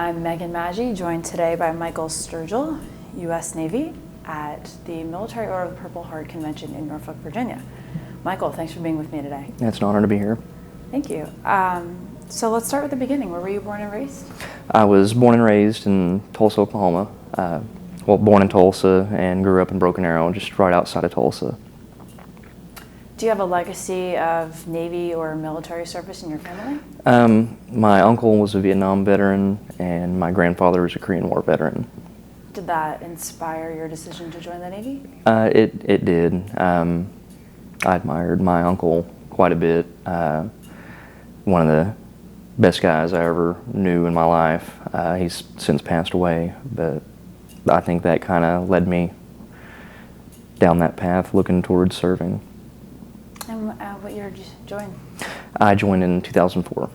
I'm Megan Maggi, joined today by Michael Sturgill, U.S. Navy, at the Military Order of the Purple Heart Convention in Norfolk, Virginia. Michael, thanks for being with me today. It's an honor to be here. Thank you. So let's start with the beginning. Where were you born and raised? I was born and raised in Tulsa, Oklahoma. Born in Tulsa and grew up in Broken Arrow, just right outside of Tulsa. Do you have a legacy of Navy or military service in your family? My uncle was a Vietnam veteran, and my grandfather was a Korean War veteran. Did that inspire your decision to join the Navy? It did. I admired my uncle quite a bit. One of the best guys I ever knew in my life. He's since passed away, but I think that kind of led me down that path, looking towards serving. And what year did you join? I joined in 2004.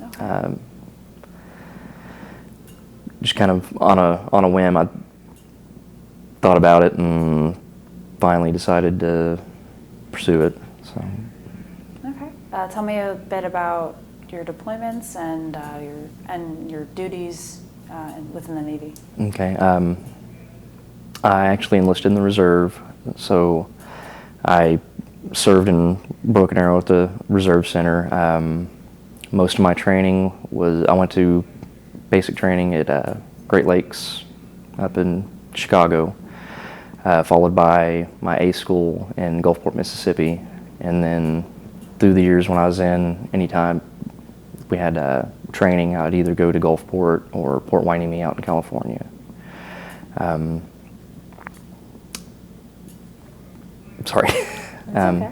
Okay. Just kind of on a whim, I thought about it and finally decided to pursue it. So. Okay. Tell me a bit about your deployments and your duties within the Navy. Okay. I actually enlisted in the reserve, so I served in Broken Arrow at the Reserve Center. Most of my training I went to basic training at Great Lakes up in Chicago, followed by my A school in Gulfport, Mississippi. And then through the years when I was in, anytime we had training, I'd either go to Gulfport or Port Hueneme out in California. Sorry. Okay.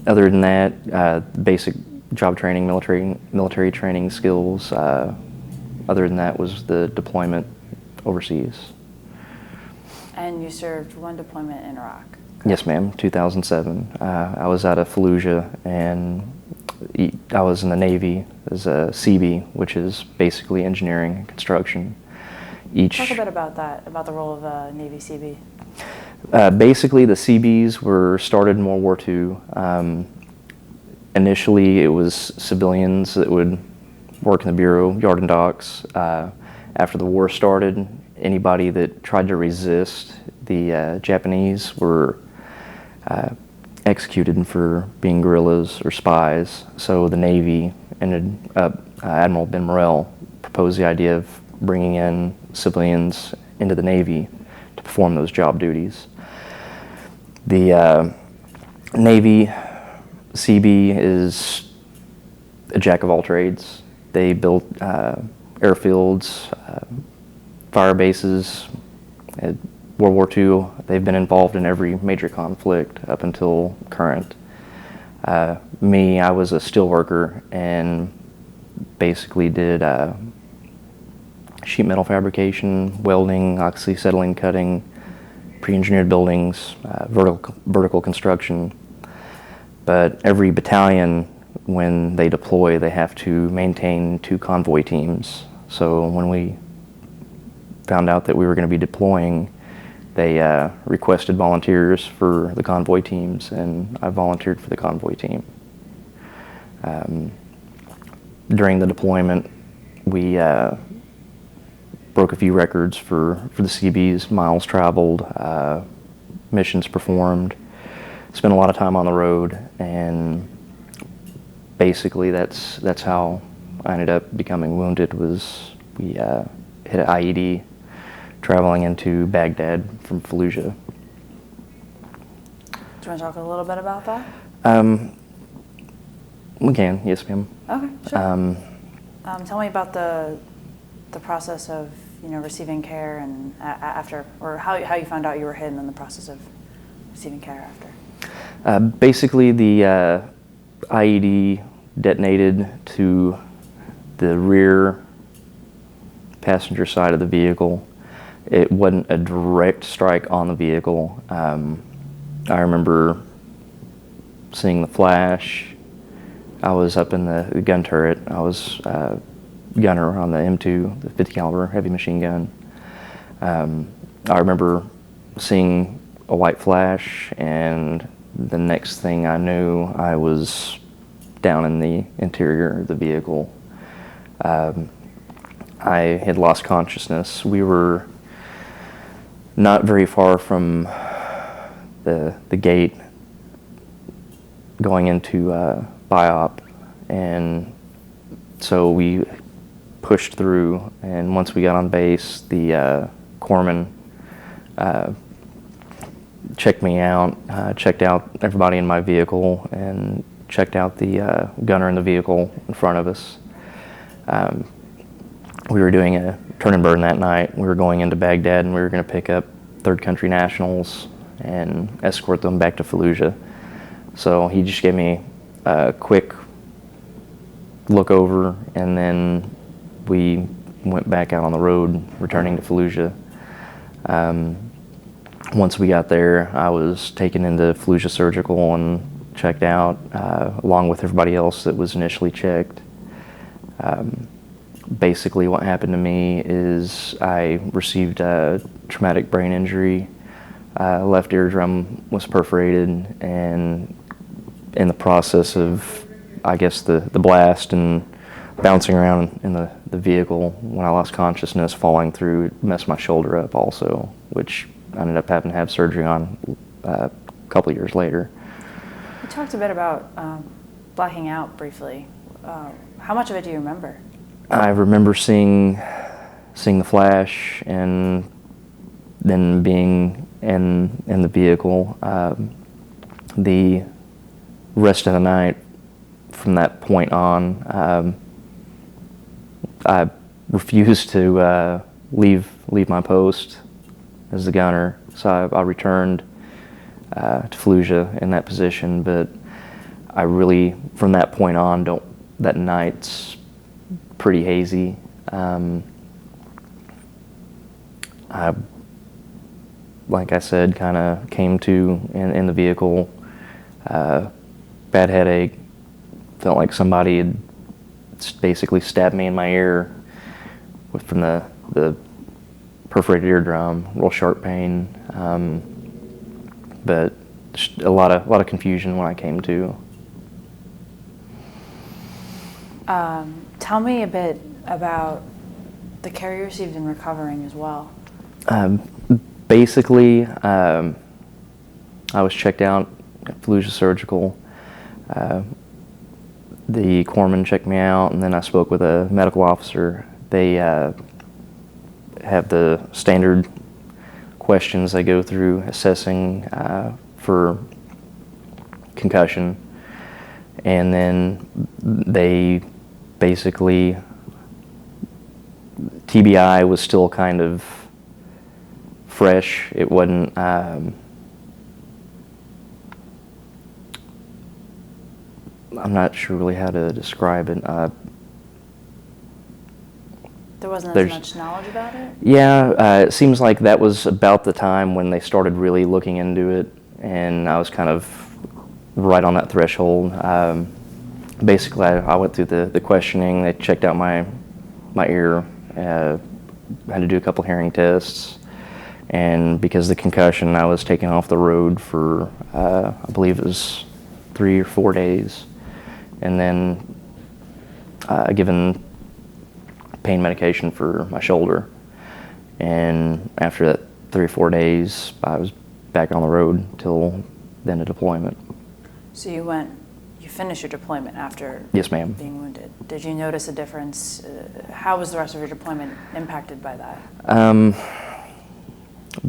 Other than that, basic job training, military training skills. Other than that was the deployment overseas. And you served one deployment in Iraq. Yes, ma'am. 2007. I was out of Fallujah, and I was in the Navy as a CB, which is basically engineering and construction. Talk a bit about that, about the role of a Navy CB. Basically, the CBs were started in World War II. Initially, it was civilians that would work in the Bureau, Yard and Docks. After the war started, anybody that tried to resist the Japanese were executed for being guerrillas or spies. So the Navy ended up, Admiral Ben Morrell proposed the idea of bringing in civilians into the Navy to perform those job duties. The Navy CB is a jack of all trades. They built airfields, fire bases. At World War II, they've been involved in every major conflict up until current. I was a steel worker and basically did sheet metal fabrication, welding, oxy-acetylene cutting, pre-engineered buildings, vertical construction. But every battalion, when they deploy, they have to maintain 2 convoy teams. So when we found out that we were going to be deploying, they requested volunteers for the convoy teams, and I volunteered for the convoy team. During the deployment, we broke a few records for the CBs, miles traveled, missions performed, spent a lot of time on the road, and basically that's how I ended up becoming wounded. Was we hit an IED traveling into Baghdad from Fallujah. Do you want to talk a little bit about that? We can, yes ma'am. Okay, sure. Tell me about the process of receiving care and after, or how you found out you were hit, and then the process of receiving care after. Basically, the IED detonated to the rear passenger side of the vehicle. It wasn't a direct strike on the vehicle. I remember seeing the flash. I was up in the gun turret. I was gunner on the M2, the 50 caliber heavy machine gun. I remember seeing a white flash, and the next thing I knew, I was down in the interior of the vehicle. I had lost consciousness. We were not very far from the gate going into BIOP, and so we pushed through, and once we got on base, the corpsman checked me out, checked out everybody in my vehicle, and checked out the gunner in the vehicle in front of us. We were doing a turn and burn that night. We were going into Baghdad, and we were going to pick up third country nationals and escort them back to Fallujah. So he just gave me a quick look over, and then we went back out on the road, returning to Fallujah. Once we got there, I was taken into Fallujah Surgical and checked out, along with everybody else that was initially checked. Basically, what happened to me is I received a traumatic brain injury. Left eardrum was perforated, and in the process of, I guess, the blast and bouncing around in the vehicle, when I lost consciousness, falling through, it messed my shoulder up also, which I ended up having to have surgery on a couple of years later. You talked a bit about blacking out briefly. How much of it do you remember? I remember seeing the flash, and then being in the vehicle. The rest of the night, from that point on, I refused to leave my post as the gunner. So I returned to Fallujah in that position, but I really, from that point on, that night's pretty hazy. I, like I said, kind of came to in the vehicle, bad headache, felt like somebody had basically stabbed me in my ear from the perforated eardrum, real sharp pain, but just a lot of confusion when I came to. Tell me a bit about the care you received in recovering as well. Basically, I was checked out at Fallujah Surgical. The corpsman checked me out, and then I spoke with a medical officer. They have the standard questions they go through assessing for concussion, and then they basically, TBI was still kind of fresh. It wasn't, I'm not sure really how to describe it. There wasn't as much knowledge about it? Yeah, it seems like that was about the time when they started really looking into it, and I was kind of right on that threshold. Basically, I went through the questioning. They checked out my ear, had to do a couple hearing tests, and because of the concussion, I was taken off the road for, I believe it was 3 or 4 days, and then given pain medication for my shoulder. And after that 3 or 4 days, I was back on the road till the end of deployment. So you finished your deployment after Yes, ma'am. being wounded. Did you notice a difference? How was the rest of your deployment impacted by that?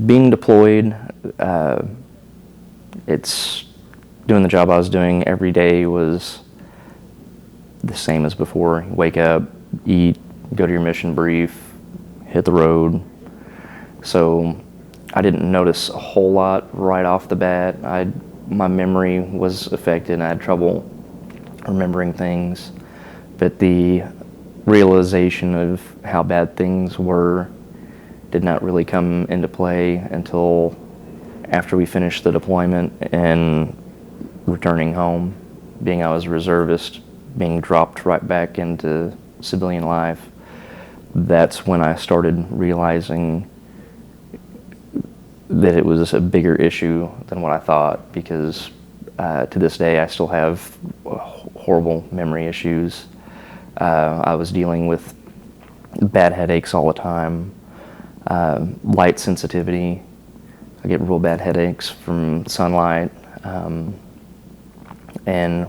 Being deployed, it's doing the job I was doing every day was the same as before. Wake up, eat, go to your mission brief, hit the road. So I didn't notice a whole lot right off the bat. My memory was affected, and I had trouble remembering things. But the realization of how bad things were did not really come into play until after we finished the deployment and returning home. Being I was a reservist, being dropped right back into civilian life, that's when I started realizing that it was a bigger issue than what I thought, because to this day I still have horrible memory issues. I was dealing with bad headaches all the time, light sensitivity. I get real bad headaches from sunlight, and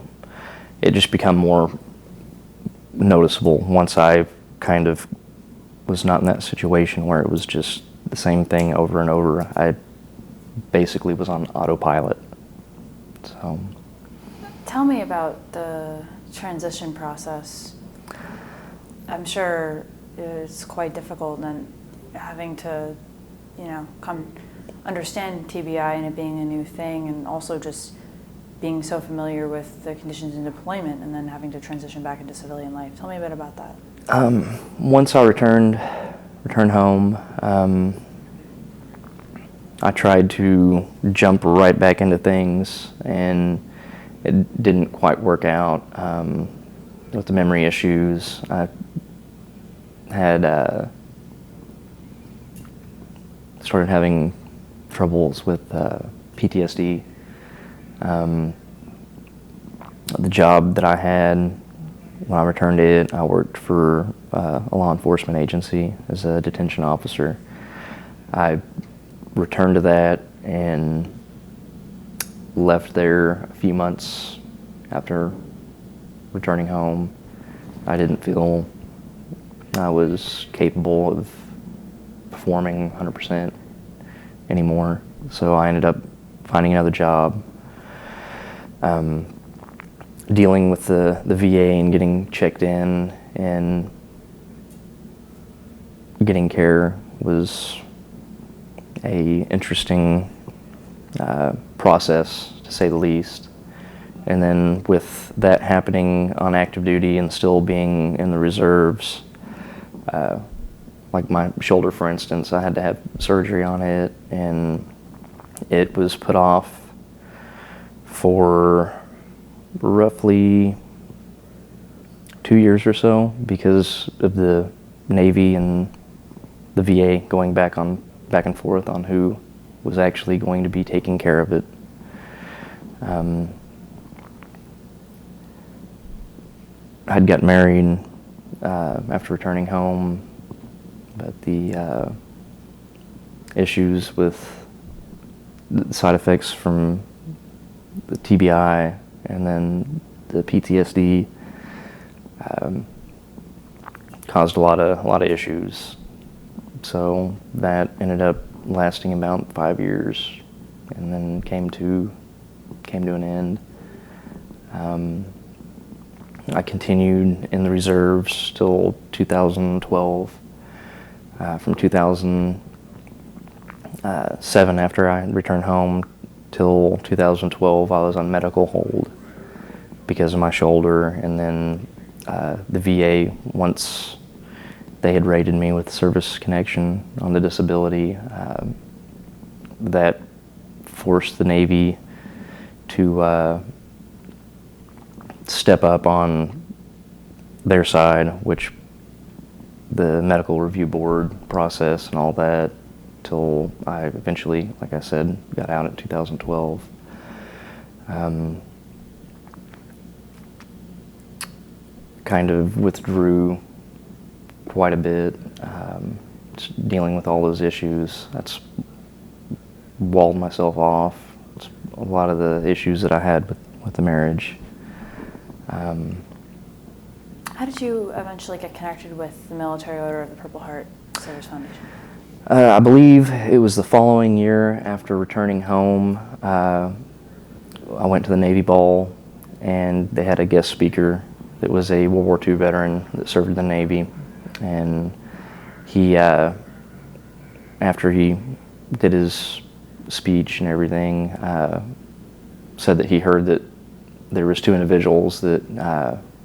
it just become more noticeable once I kind of was not in that situation where it was just the same thing over and over. I basically was on autopilot. So, tell me about the transition process. I'm sure it's quite difficult, and having to, understand TBI and it being a new thing, and also just being so familiar with the conditions in deployment, and then having to transition back into civilian life. Tell me a bit about that. Once I returned home, I tried to jump right back into things, and it didn't quite work out with the memory issues. I had started having troubles with PTSD. The job that I had when I returned to it, I worked for a law enforcement agency as a detention officer. I returned to that and left there a few months after returning home. I didn't feel I was capable of performing 100% anymore, so I ended up finding another job. Dealing with the VA and getting checked in and getting care was a interesting process, to say the least. And then with that happening on active duty and still being in the reserves, like my shoulder, for instance, I had to have surgery on it, and it was put off for roughly 2 years or so because of the Navy and the VA going back and forth on who was actually going to be taking care of it. I'd got married after returning home, but the issues with the side effects from the TBI and then the PTSD caused a lot of issues. So that ended up lasting about 5 years, and then came to an end. I continued in the reserves till 2012. From 2007, after I returned home, till 2012, I was on medical hold because of my shoulder. And then the VA, once they had rated me with service connection on the disability, that forced the Navy to step up on their side, which the medical review board process and all that, till I eventually, like I said, got out in 2012. Kind of withdrew quite a bit, just dealing with all those issues. That's walled myself off. It's a lot of the issues that I had with the marriage. How did you eventually get connected with the Military Order of the Purple Heart Service Foundation? I believe it was the following year after returning home. I went to the Navy Ball, and they had a guest speaker that was a World War II veteran that served in the Navy. And he, after he did his speech and everything, said that he heard that there was 2 individuals that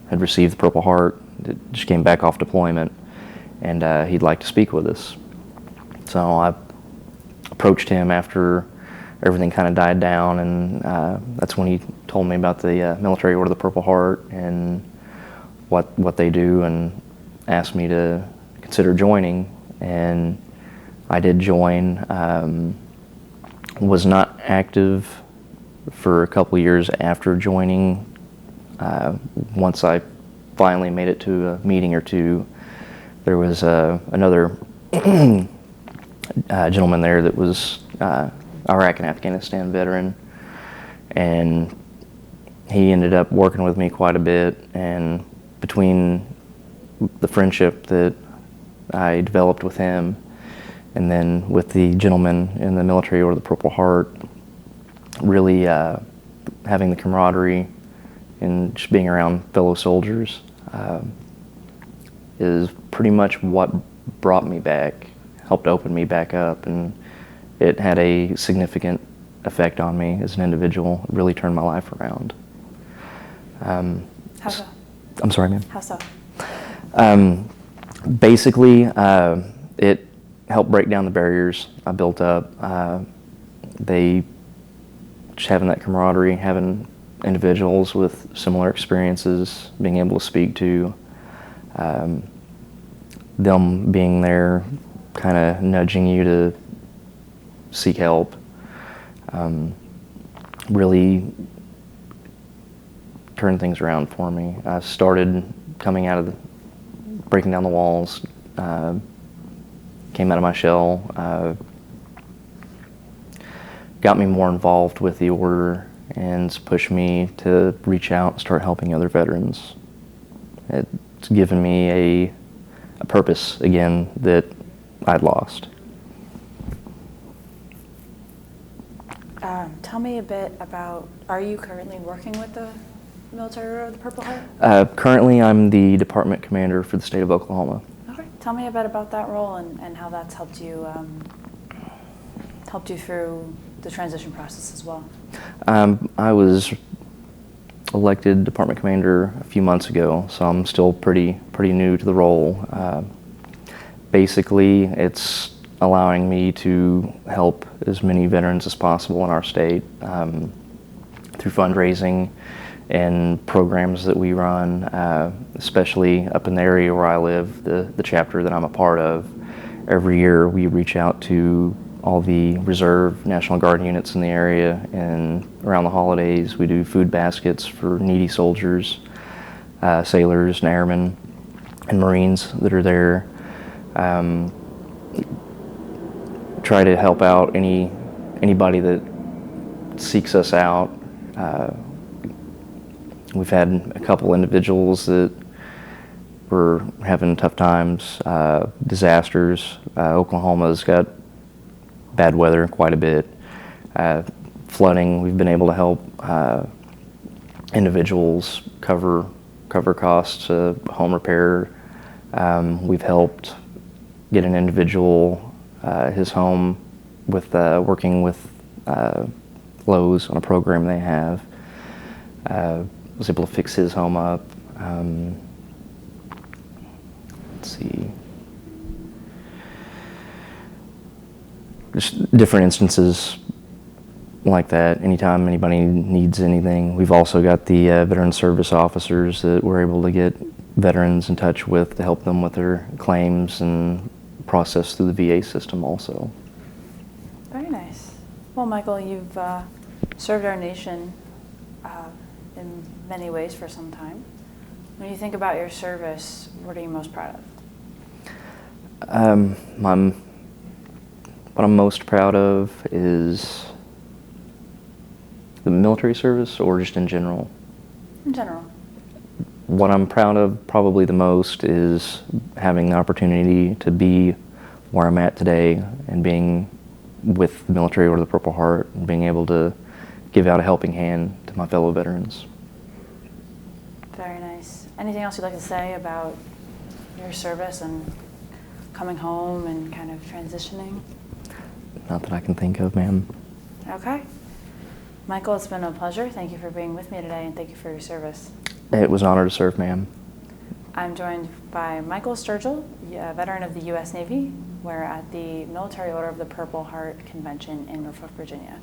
had received the Purple Heart that just came back off deployment, and he'd like to speak with us. So I approached him after everything kind of died down, and that's when he told me about the Military Order of the Purple Heart and what they do, and asked me to consider joining. And I did join. Was not active for a couple years after joining. Once I finally made it to a meeting or two, there was another gentleman there that was Iraq and Afghanistan veteran, and he ended up working with me quite a bit, and between the friendship that I developed with him and then with the gentleman in the Military Order of the Purple Heart, really having the camaraderie and just being around fellow soldiers is pretty much what brought me back, helped open me back up, and it had a significant effect on me as an individual. It really turned my life around. How so? I'm sorry, ma'am? How so? Basically, it helped break down the barriers I built up. Just having that camaraderie, having individuals with similar experiences, being able to speak to, them being there, kind of nudging you to seek help, really turned things around for me. I started coming out of breaking down the walls, came out of my shell, got me more involved with the order and pushed me to reach out and start helping other veterans. It's given me a purpose again that I'd lost. Tell me a bit about, are you currently working with the Military Order of the Purple Heart? Currently, I'm the department commander for the state of Oklahoma. Okay. Tell me a bit about that role and how that's helped you through the transition process as well. I was elected department commander a few months ago, so I'm still pretty new to the role. Basically, it's allowing me to help as many veterans as possible in our state through fundraising and programs that we run, especially up in the area where I live, the chapter that I'm a part of. Every year we reach out to all the reserve National Guard units in the area, and around the holidays we do food baskets for needy soldiers, sailors and airmen and Marines that are there. Try to help out anybody that seeks us out. We've had a couple individuals that were having tough times, disasters. Oklahoma's got bad weather quite a bit. Flooding, we've been able to help individuals cover costs of home repair. We've helped get an individual his home with working with Lowe's on a program they have. Was able to fix his home up. Let's see. Just different instances like that. Anytime anybody needs anything. We've also got the veteran service officers that we're able to get veterans in touch with to help them with their claims and process through the VA system also. Very nice. Well, Michael, you've served our nation in many ways for some time. When you think about your service, what are you most proud of? What I'm most proud of is the military service, or just in general? In general. What I'm proud of probably the most is having the opportunity to be where I'm at today and being with the Military Order of the Purple Heart and being able to give out a helping hand to my fellow veterans. Very nice. Anything else you'd like to say about your service and coming home and kind of transitioning? Not that I can think of, ma'am. Okay. Michael, it's been a pleasure. Thank you for being with me today, and thank you for your service. It was an honor to serve, ma'am. I'm joined by Michael Sturgill, a veteran of the U.S. Navy. We're at the Military Order of the Purple Heart Convention in Norfolk, Virginia.